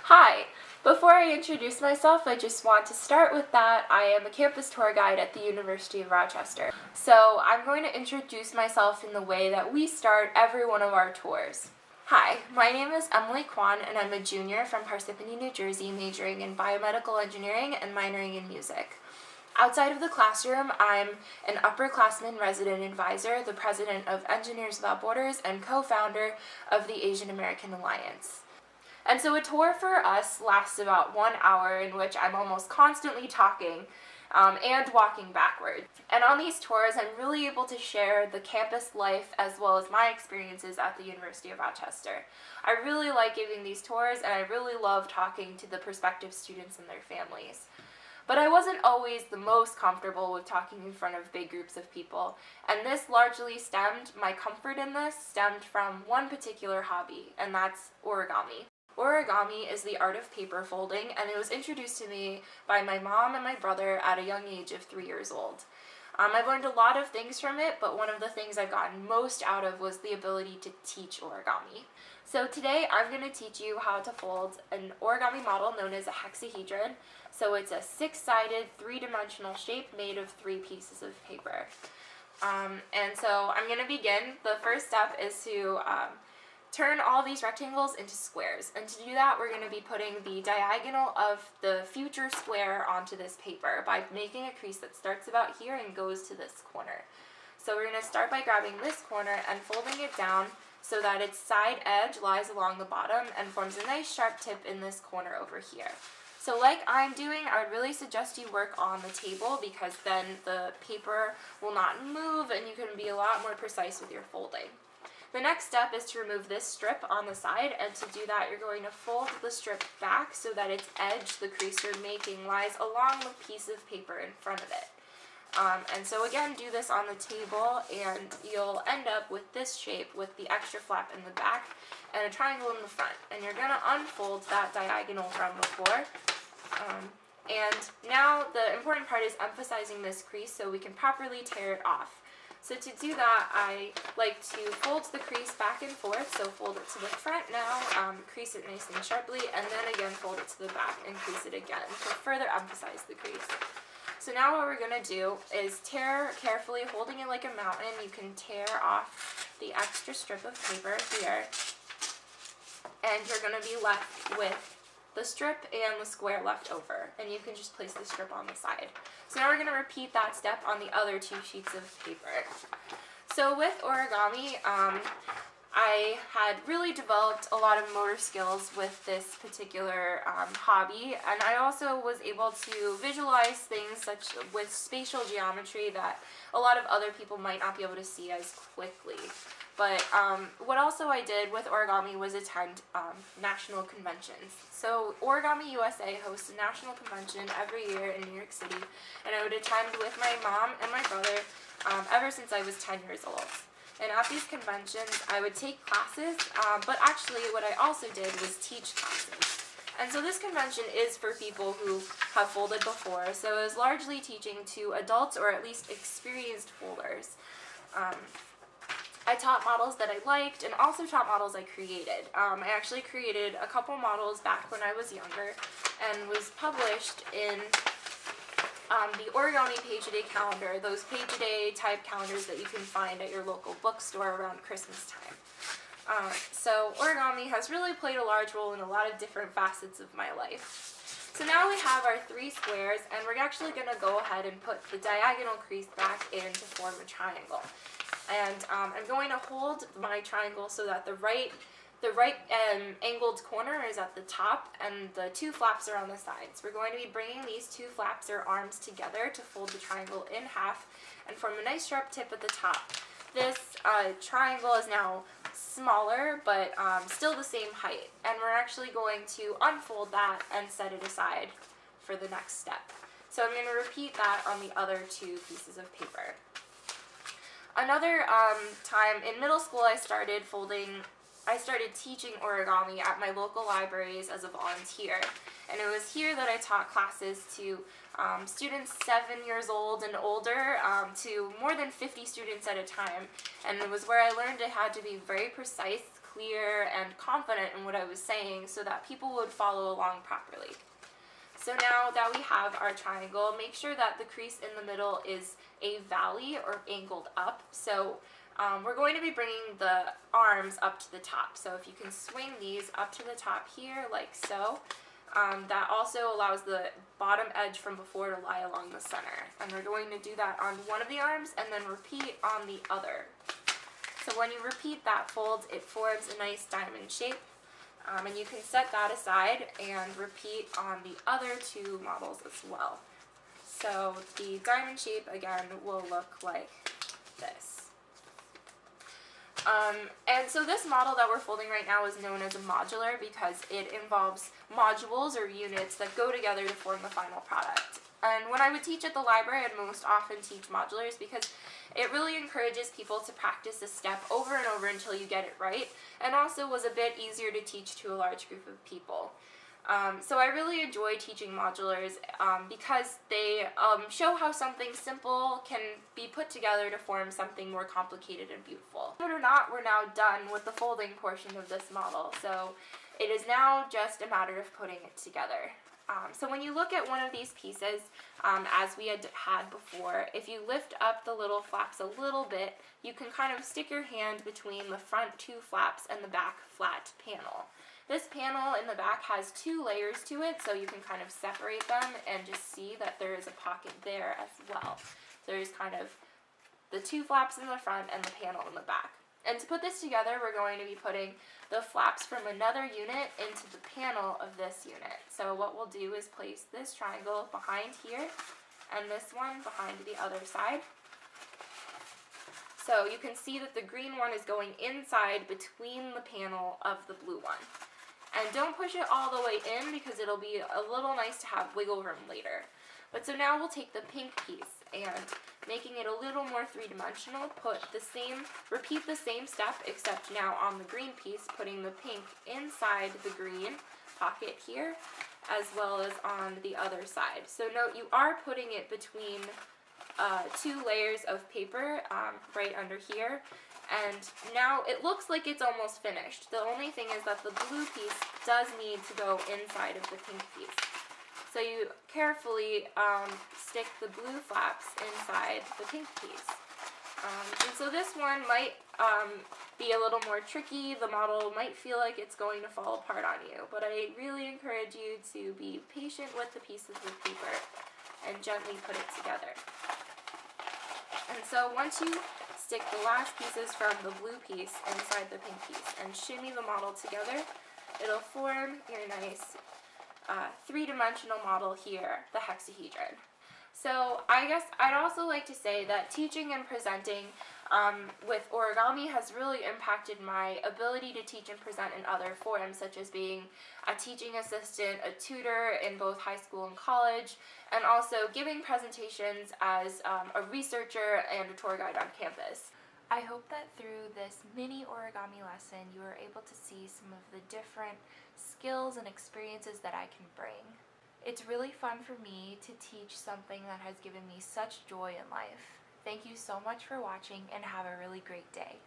Hi! Before I introduce myself, I just want to start with that I am a campus tour guide at the University of Rochester. So I'm going to introduce myself in the way that we start every one of our tours. Hi, my name is Emily Kwan and I'm a junior from Parsippany, New Jersey, majoring in biomedical engineering and minoring in music. Outside of the classroom, I'm an upperclassman resident advisor, the president of Engineers Without Borders, and co-founder of the Asian American Alliance. And so a tour for us lasts about 1 hour, in which I'm almost constantly talking and walking backward. And on these tours, I'm really able to share the campus life as well as my experiences at the University of Rochester. I really like giving these tours, and I really love talking to the prospective students and their families. But I wasn't always the most comfortable with talking in front of big groups of people, and my comfort in this stemmed from one particular hobby, and that's origami. Origami is the art of paper folding, and it was introduced to me by my mom and my brother at a young age of 3 years old. I've learned a lot of things from it, but one of the things I've gotten most out of was the ability to teach origami. So today I'm going to teach you how to fold an origami model known as a hexahedron. So it's a 6-sided, 3-dimensional shape made of 3 pieces of paper. And so I'm going to begin. The first step is to turn all these rectangles into squares, and to do that we're going to be putting the diagonal of the future square onto this paper by making a crease that starts about here and goes to this corner. So we're going to start by grabbing this corner and folding it down so that its side edge lies along the bottom and forms a nice sharp tip in this corner over here. So like I'm doing, I would really suggest you work on the table, because then the paper will not move and you can be a lot more precise with your folding. The next step is to remove this strip on the side, and to do that you're going to fold the strip back so that its edge, the crease you're making, lies along the piece of paper in front of it. And so again, do this on the table and you'll end up with this shape with the extra flap in the back and a triangle in the front. And you're going to unfold that diagonal from before. And now the important part is emphasizing this crease so we can properly tear it off. So to do that, I like to fold the crease back and forth, so fold it to the front now, crease it nice and sharply, and then again fold it to the back and crease it again to further emphasize the crease. So now what we're going to do is tear carefully, holding it like a mountain. You can tear off the extra strip of paper here, and you're going to be left with the strip and the square left over, and you can just place the strip on the side. So now we're going to repeat that step on the other 2 sheets of paper. So with origami, I had really developed a lot of motor skills with this particular hobby, and I also was able to visualize things with spatial geometry that a lot of other people might not be able to see as quickly. But what also I did with origami was attend national conventions. So Origami USA hosts a national convention every year in New York City, and I would attend with my mom and my brother ever since I was 10 years old. And at these conventions, I would take classes, but actually what I also did was teach classes. And so this convention is for people who have folded before, so it was largely teaching to adults or at least experienced folders. I taught models that I liked and also taught models I created. I actually created a couple models back when I was younger and was published in the Origami Page-A-Day calendar, those Page-A-Day type calendars that you can find at your local bookstore around Christmas time. So origami has really played a large role in a lot of different facets of my life. So now we have our 3 squares, and we're actually going to go ahead and put the diagonal crease back in to form a triangle. And I'm going to hold my triangle so that the right angled corner is at the top and the 2 flaps are on the sides. We're going to be bringing these 2 flaps or arms together to fold the triangle in half and form a nice sharp tip at the top. This triangle is now smaller, but still the same height, and we're actually going to unfold that and set it aside for the next step. So I'm going to repeat that on the other 2 pieces of paper. Another time in middle school, I started teaching origami at my local libraries as a volunteer, and it was here that I taught classes to students 7 years old and older, to more than 50 students at a time, and it was where I learned I had to be very precise, clear and confident in what I was saying so that people would follow along properly. So now that we have our triangle, make sure that the crease in the middle is a valley or angled up. So we're going to be bringing the arms up to the top. So if you can swing these up to the top here like so, that also allows the bottom edge from before to lie along the center. And we're going to do that on one of the arms and then repeat on the other. So when you repeat that fold, it forms a nice diamond shape. And you can set that aside and repeat on the other two models as well. So the diamond shape again will look like this. And so this model that we're folding right now is known as a modular because it involves modules or units that go together to form the final product. And when I would teach at the library, I'd most often teach modulars because it really encourages people to practice a step over and over until you get it right, and also was a bit easier to teach to a large group of people. So I really enjoy teaching modulars because they show how something simple can be put together to form something more complicated and beautiful. Believe it or not, we're now done with the folding portion of this model, so it is now just a matter of putting it together. So when you look at one of these pieces, as we had before, if you lift up the little flaps a little bit, you can kind of stick your hand between the front two flaps and the back flat panel. This panel in the back has two layers to it, so you can kind of separate them and just see that there is a pocket there as well. There's kind of the two flaps in the front and the panel in the back. And to put this together, we're going to be putting the flaps from another unit into the panel of this unit. So what we'll do is place this triangle behind here and this one behind the other side. So you can see that the green one is going inside between the panel of the blue one. And don't push it all the way in because it'll be a little nice to have wiggle room later. But so now we'll take the pink piece and making it a little more three-dimensional, repeat the same step except now on the green piece, putting the pink inside the green pocket here as well as on the other side. So note you are putting it between two layers of paper right under here, and now it looks like it's almost finished. The only thing is that the blue piece does need to go inside of the pink piece. So you carefully stick the blue flaps inside the pink piece. And so this one might be a little more tricky. The model might feel like it's going to fall apart on you, but I really encourage you to be patient with the pieces of paper and gently put it together. And so once you stick the last pieces from the blue piece inside the pink piece and shimmy the model together, it'll form your nice three-dimensional model here, the hexahedron. So I guess I'd also like to say that teaching and presenting with origami has really impacted my ability to teach and present in other forums, such as being a teaching assistant, a tutor in both high school and college, and also giving presentations as a researcher and a tour guide on campus. I hope that through this mini origami lesson you are able to see some of the different skills and experiences that I can bring. It's really fun for me to teach something that has given me such joy in life. Thank you so much for watching and have a really great day.